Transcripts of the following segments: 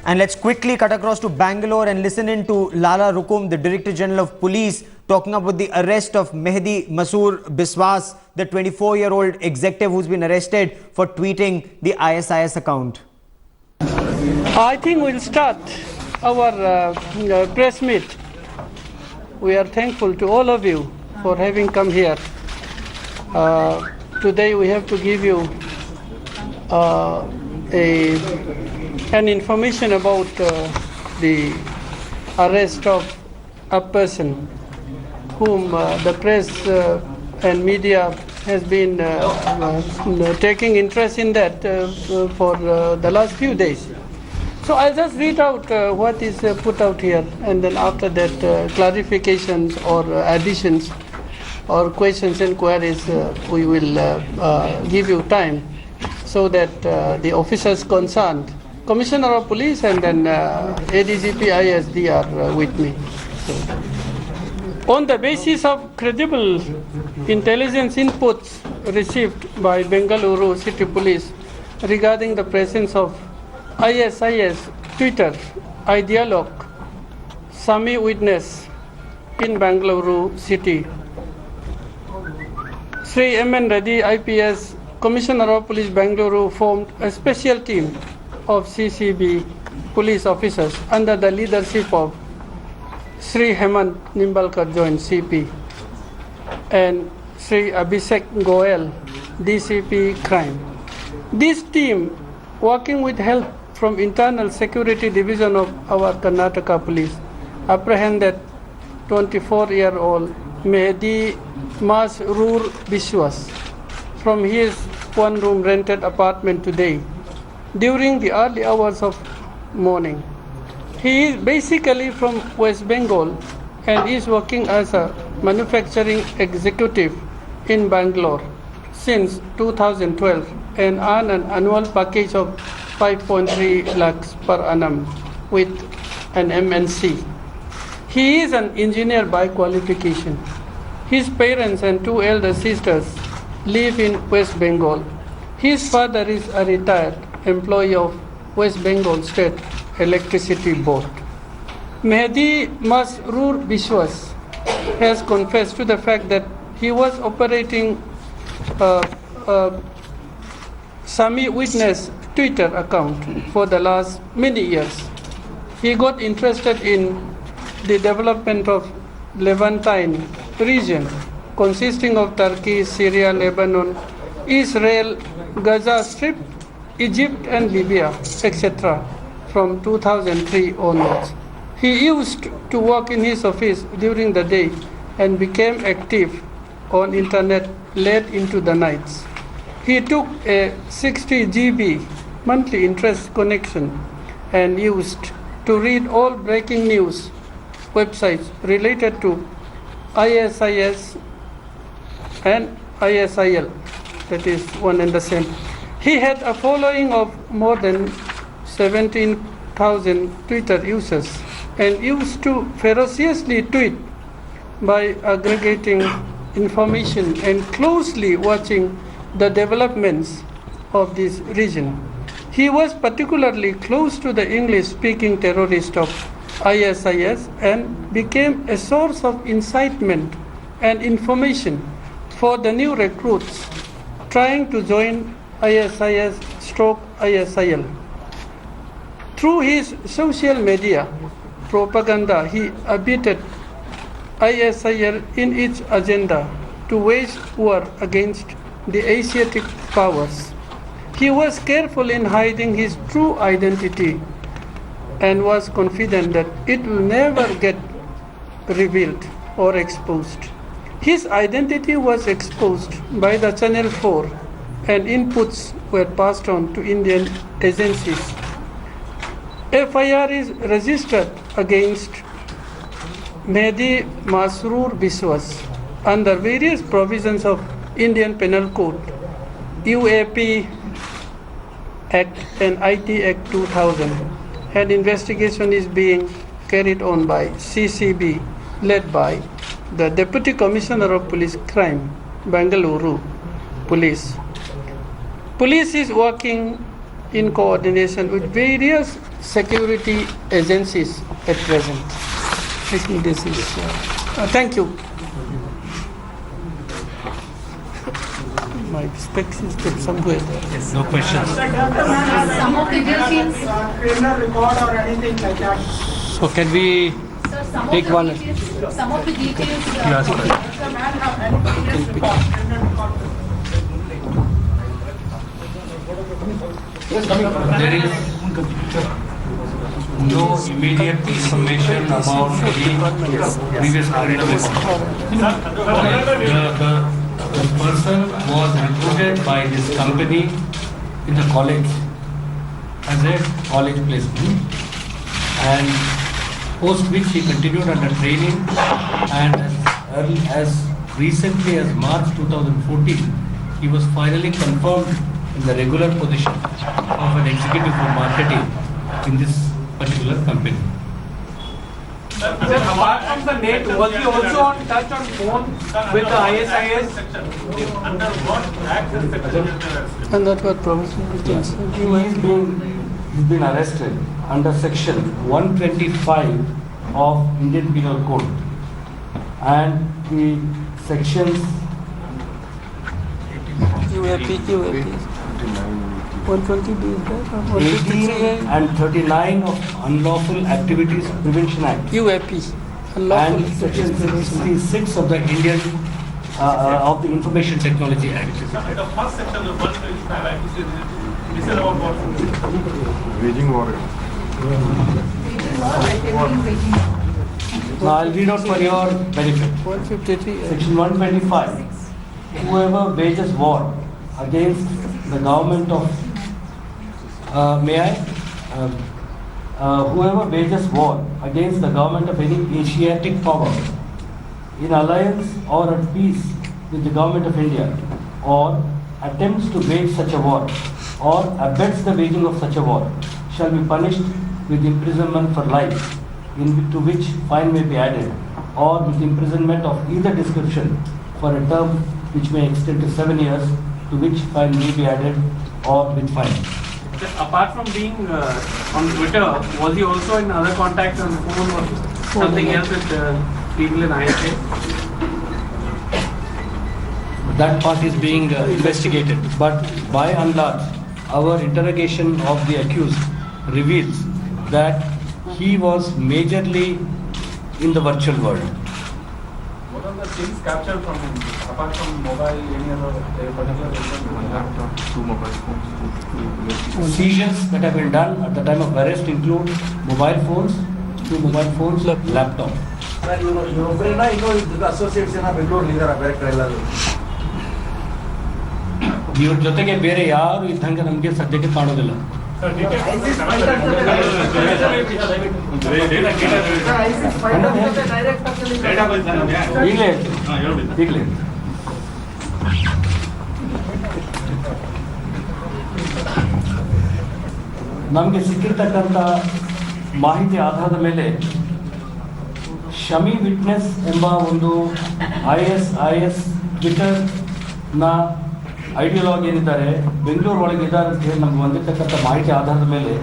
And let's quickly cut across to Bangalore and listen in to Lala Rukum, the Director General of Police, talking about the arrest of Mehdi Masoor Biswas, the 24-year-old executive who's been arrested for tweeting the ISIS account. I think we'll start our press meet. We are thankful to all of you for having come here. Today we have to give you an information about the arrest of a person whom the press and media has been taking interest in that for the last few days. So I'll just read out what is put out here, and then after that clarifications or additions or questions and queries, we will give you time so that the officers concerned, Commissioner of Police and then ADGP ISD are with me. So, on the basis of credible intelligence inputs received by Bengaluru City Police regarding the presence of ISIS Twitter ideologue Sami witness in Bengaluru City, Sri M.N. Reddy IPS, Commissioner of Police Bengaluru, formed a special team of CCB police officers under the leadership of Sri Hemant Nimbalkar, Joint CP, and Sri Abhishek Goel, DCP Crime. This team, working with help from Internal Security Division of our Karnataka Police, apprehended 24-year-old Mehdi Masoor Biswas from his one-room rented apartment today during the early hours of morning. He is basically from West Bengal and is working as a manufacturing executive in Bangalore since 2012 and earn an annual package of 5.3 lakhs per annum with an MNC. He is an engineer by qualification. His parents and two elder sisters live in West Bengal. His father is a retired employee of West Bengal State Electricity Board. Mehdi Masoor Biswas has confessed to the fact that he was operating Sami Witness Twitter account for the last many years. He got interested in the development of Levantine region consisting of Turkey, Syria, Lebanon, Israel, Gaza Strip, Egypt and Libya, etc. from 2003 onwards. He used to work in his office during the day and became active on internet late into the nights. He took a 60 GB monthly interest connection and used to read all breaking news websites related to ISIS and ISIL, that is one and the same. He had a following of more than 17,000 Twitter users and used to ferociously tweet by aggregating information and closely watching the developments of this region. He was particularly close to the English-speaking terrorists of ISIS and became a source of incitement and information for the new recruits trying to join ISIS/ISIL. Through his social media propaganda, he abetted ISIL in its agenda to wage war against the Asiatic powers. He was careful in hiding his true identity and was confident that it will never get revealed or exposed. His identity was exposed by the Channel 4 and inputs were passed on to Indian agencies. FIR is registered against Mehdi Masoor Biswas under various provisions of Indian Penal Code, UAP Act and IT Act 2000, and investigation is being carried on by CCB led by the Deputy Commissioner of Police Crime, Bengaluru Police. Police is working in coordination with various security agencies at present. I think this is. Thank you. My specs is kept somewhere. Yes, no questions. Some of the details, criminal record or anything like that. So can we sir, some take of one? the details, some of the details. You ask first. Does the man have any previous record, criminal record? There is no immediate information about the previous criminal record. The person was recruited by this company in the college as a college placement, and post which he continued under training, and as recently as March 2014 he was finally confirmed in the regular position of an executive for marketing in this particular company. Sir, apart from the net, was he also on touch on phone with the ISIS? Under what act is section? And that was provisional details. He's been arrested under section 125 of Indian Penal Code, and the sections UAP. 120 is there? 18 and 39 of Unlawful Activities Prevention Act, UAP. and section 66 of the Indian of the Information Technology Act. The first section of 125 Act, this is about what? Waging war. Now I'll read out for your benefit. 153. Section 125. Whoever wages war against the government of whoever wages war against the government of any Asiatic power in alliance or at peace with the government of India, or attempts to wage such a war, or abets the waging of such a war, shall be punished with imprisonment for life, to which fine may be added, or with imprisonment of either description for a term which may extend to 7 years, to which fine may be added, or with fine. Apart from being on Twitter, was he also in other contacts on the phone or something else with people in ISA? That part is being investigated, but by and large, our interrogation of the accused reveals that he was majorly in the virtual world. What are the things captured from him? Apart from mobile, any other particular Laptop, 2 mobile phones, 2 Seizures that have been done at the time of arrest include mobile phones, 2 mobile phones, laptop. Sir, you know, associates in Bengaluru leader ಬೇರೆ ಕಡೆ ಎಲ್ಲರೂ ಇವ್ರ ಜೊತೆಗೆ ಬೇರೆ ಯಾರು ಇದ್ದಂಗೆ ನಮಗೆ ಸದ್ಯಕ್ಕೆ ಕಾಣೋದಿಲ್ಲ. ಈಗಲೇ ಈಗಲೇ ನಮಗೆ ಸಿಕ್ಕಿರ್ತಕ್ಕಂಥ ಮಾಹಿತಿ ಆಧಾರದ ಮೇಲೆ ಶಮಿ ವಿಟ್ನೆಸ್ ಎಂಬ ಒಂದು IS ಟ್ವಿಟರ್ನ ಐಡಿಯಾಲಜಿ ಏನಿದ್ದಾರೆ ಬೆಂಗಳೂರು ಒಳಗೆ ಇದ್ದಾರೆ ಅಂತ ಹೇಳಿ ನಮ್ಗೆ ಬಂದಿರತಕ್ಕಂಥ ಮಾಹಿತಿ ಆಧಾರದ ಮೇಲೆ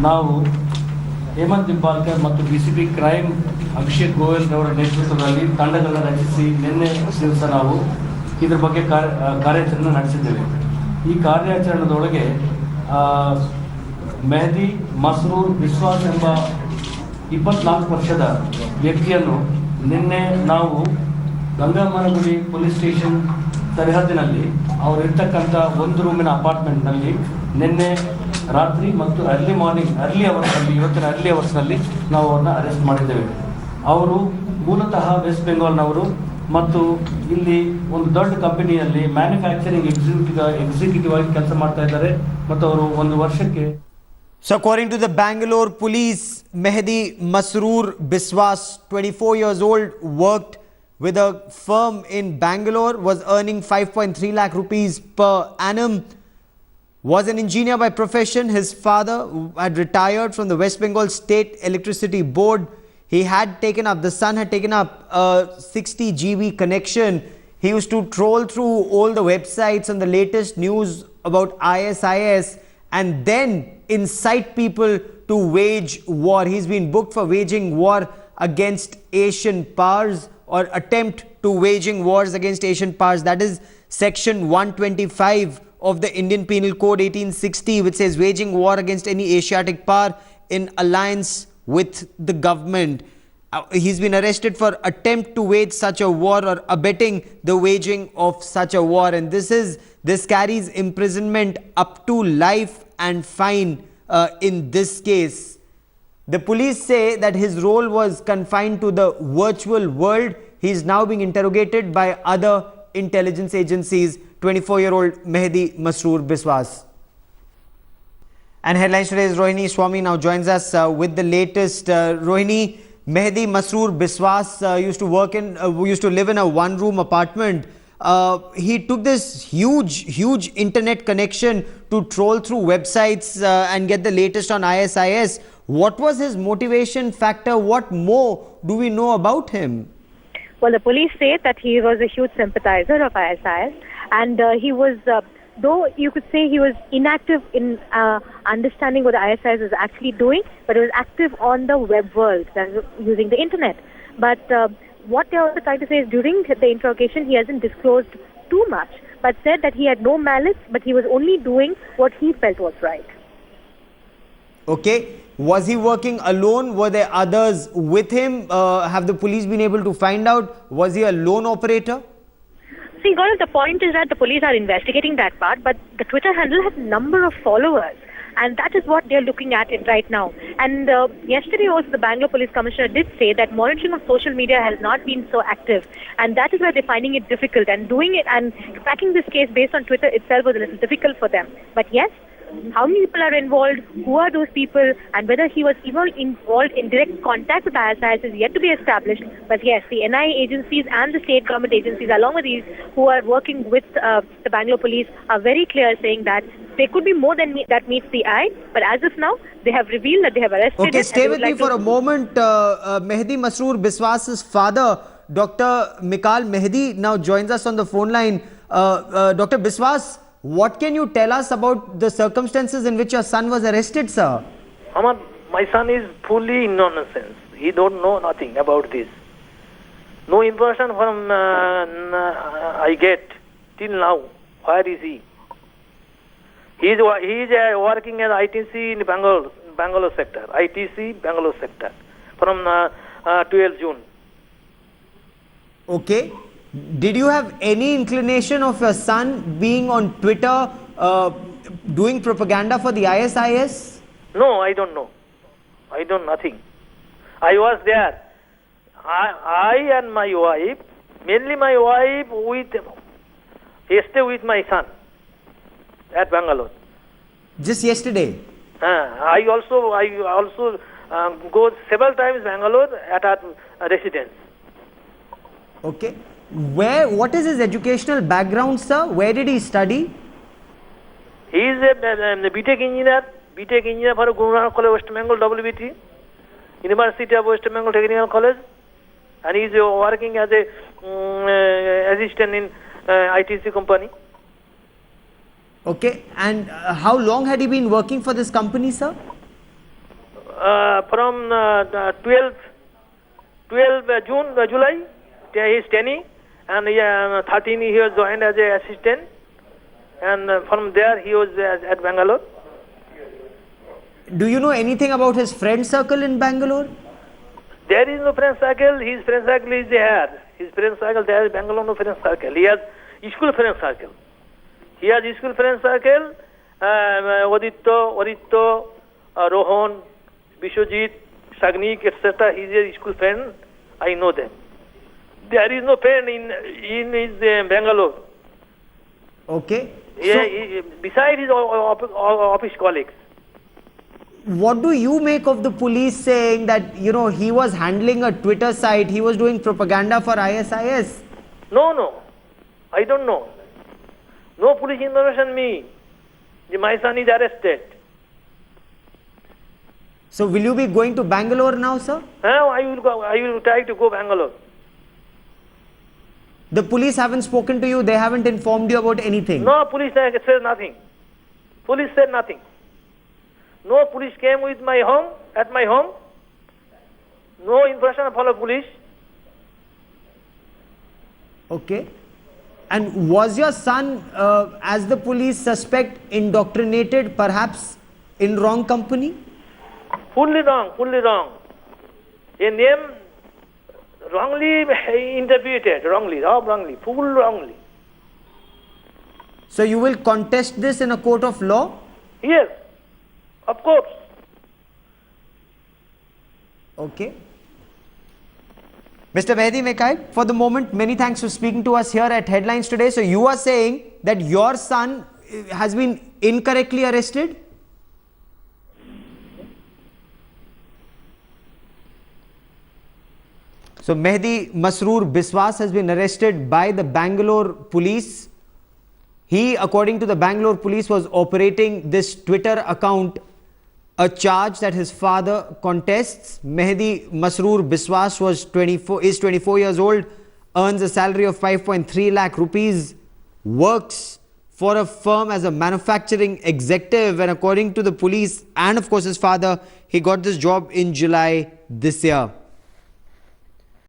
ನಾವು ಹೇಮಂತ್ ನಿಂಬಾಲ್ಕರ್ ಮತ್ತು BCP ಕ್ರೈಮ್ ಅಭಿಷೇಕ್ ಗೋಯಲ್ ಅವರ ನೇತೃತ್ವದಲ್ಲಿ ತಂಡಗಳನ್ನು ರಚಿಸಿ ನಿನ್ನೆ ದಿವಸ ನಾವು ಇದ್ರ ಬಗ್ಗೆ ಕಾರ್ಯಾಚರಣೆ ನಡೆಸಿದ್ದೇವೆ. ಈ ಕಾರ್ಯಾಚರಣೆದೊಳಗೆ ಮೆಹದಿ ಮಸ್ರೂರ್ ಬಿಸ್ವಾಸ್ ಎಂಬ 24 ವರ್ಷದ ವ್ಯಕ್ತಿಯನ್ನು ನಿನ್ನೆ ನಾವು ಗಂಗಾಮನಗುಡಿ ಪೊಲೀಸ್ ಸ್ಟೇಷನ್ ಸರಿಹದ್ದಿನಲ್ಲಿ ಅವರು ಇರ್ತಕ್ಕಂಥ ಒಂದು ರೂಮಿನ ಅಪಾರ್ಟ್ಮೆಂಟ್ನಲ್ಲಿ ನಿನ್ನೆ ರಾತ್ರಿ ಮತ್ತು ಅರ್ಲಿ ಅವರ್ಸ್ನಲ್ಲಿ ನಾವು ಅವ್ರನ್ನ ಅರೆಸ್ಟ್ ಮಾಡಿದ್ದೇವೆ. ಅವರು ಮೂಲತಃ ವೆಸ್ಟ್ ಬೆಂಗಾಲ್ನವರು ಮತ್ತು ಇಲ್ಲಿ ಒಂದು ದೊಡ್ಡ ಕಂಪನಿಯಲ್ಲಿ ಮ್ಯಾನುಫ್ಯಾಕ್ಚರಿಂಗ್ ಎಕ್ಸಿಕ್ಯೂಟಿವ್ ಆಗಿ ಕೆಲಸ ಮಾಡ್ತಾ ಇದ್ದಾರೆ ಮತ್ತು ಅವರು ಒಂದು ವರ್ಷಕ್ಕೆ. So according to the Bengaluru Police, Mehdi Masroor Biswas, 24 years old, worked with a firm in Bangalore, was earning 5.3 lakh rupees per annum, was an engineer by profession. His father had retired from the West Bengal State Electricity Board. The son had taken up a 60 GB connection. He used to troll through all the websites and the latest news about ISIS and then incite people to wage war. He's been booked for waging war against Asian powers, or attempt to waging wars against Asian powers. That is section 125 of the Indian Penal Code 1860, which says waging war against any Asiatic power in alliance with the government. He's been arrested for attempt to wage such a war or abetting the waging of such a war, and this carries imprisonment up to life and fine in this case. The police say that his role was confined to the virtual world. He is now being interrogated by other intelligence agencies. 24-year-old Mehdi Masroor Biswas. And headlines today is Rohini Swami now joins us with the latest. Rohini, Mehdi Masroor Biswas used to live in a one-room apartment. He took this huge internet connection to troll through websites and get the latest on ISIS. What was his motivation factor? What more do we know about him? Well, the police say that he was a huge sympathizer of ISIS, and he was, though you could say he was inactive in understanding what the ISIS is actually doing, but he was active on the web world, using the internet. But what they are also trying to say is during the interrogation, he hasn't disclosed too much, but said that he had no malice, but he was only doing what he felt was right. Okay. Was he working alone? Were there others with him? Have the police been able to find out? Was he a lone operator? See, Gaurav, the point is that the police are investigating that part, but the Twitter handle has a number of followers, and that is what they're looking at it right now. And yesterday also the Bengaluru Police Commissioner did say that monitoring of social media has not been so active, and that is why they're finding it difficult, and doing it and tracking this case based on Twitter itself was a little difficult for them. But yes, how many people are involved, who are those people, and whether he was even involved in direct contact with ISIS is yet to be established. But yes, the NIA agencies and the state government agencies, along with these who are working with the Bengaluru police, are very clear, saying that there could be more than that meets the eye. But as of now, they have revealed that they have arrested him. Okay, stay with me for a moment. Mehdi Masroor Biswas's father, Dr. Mikal Mehdi, now joins us on the phone line. Dr. Biswas, what can you tell us about the circumstances in which your son was arrested, sir? My son is fully in nonsense. He don't know nothing about this. No information from I get till now. Where is he? He is working as ITC in Bangalore sector. ITC Bangalore sector from 12 June. Okay. Did you have any inclination of your son being on Twitter doing propaganda for the ISIS? No, I don't know. I don't nothing. I was there. I and my wife, mainly my wife, stay with my son at Bangalore. Just yesterday? I also go several times Bangalore at our residence. Okay. What is his educational background, sir? Where did he study? He is a BTech engineer for Guru Nanak College, West Bengal, WBT, University of West Bengal Technical College, and he is working as a assistant in ITC company. Okay, and how long had he been working for this company, sir? From 12 July, he is 10, and 13 he was joined as an assistant, and from there he was at Bangalore. Do you know anything about his friend circle in Bangalore? There is no friend circle. His friend circle is there. His friend circle, there is Bangalore no friend circle. He has school friend circle. He has school friend circle, Aditya, Rohan, Vishwajit, Sagnik, etc. He is a school friend. I know them. There is no friend in his Bangalore. Okay. Besides his office colleagues. What do you make of the police saying that, he was handling a Twitter site, he was doing propaganda for ISIS? No. I don't know. No police information me. My son is arrested. So will you be going to Bangalore now, sir? I will try to go Bangalore. The police haven't spoken to you, they haven't informed you about anything? No, police said nothing. Police said nothing. No police came with my home, at my home. No information follow police. Okay. And was your son, as the police suspect, indoctrinated perhaps in wrong company? Fully wrong, fully wrong. A name wrongly interpreted, wrongly, full wrongly. So you will contest this in a court of law? Yes, of course. Okay. Mr. Mehdi Mekai, for the moment, many thanks for speaking to us here at Headlines today. So you are saying that your son has been incorrectly arrested? So Mehdi Masroor Biswas has been arrested by the Bangalore police. He, according to the Bangalore police, was operating this Twitter account, a charge that his father contests. Mehdi Masroor Biswas is 24 years old, earns a salary of 5.3 lakh rupees, works for a firm as a manufacturing executive, and according to the police and of course his father, he got this job in July this year.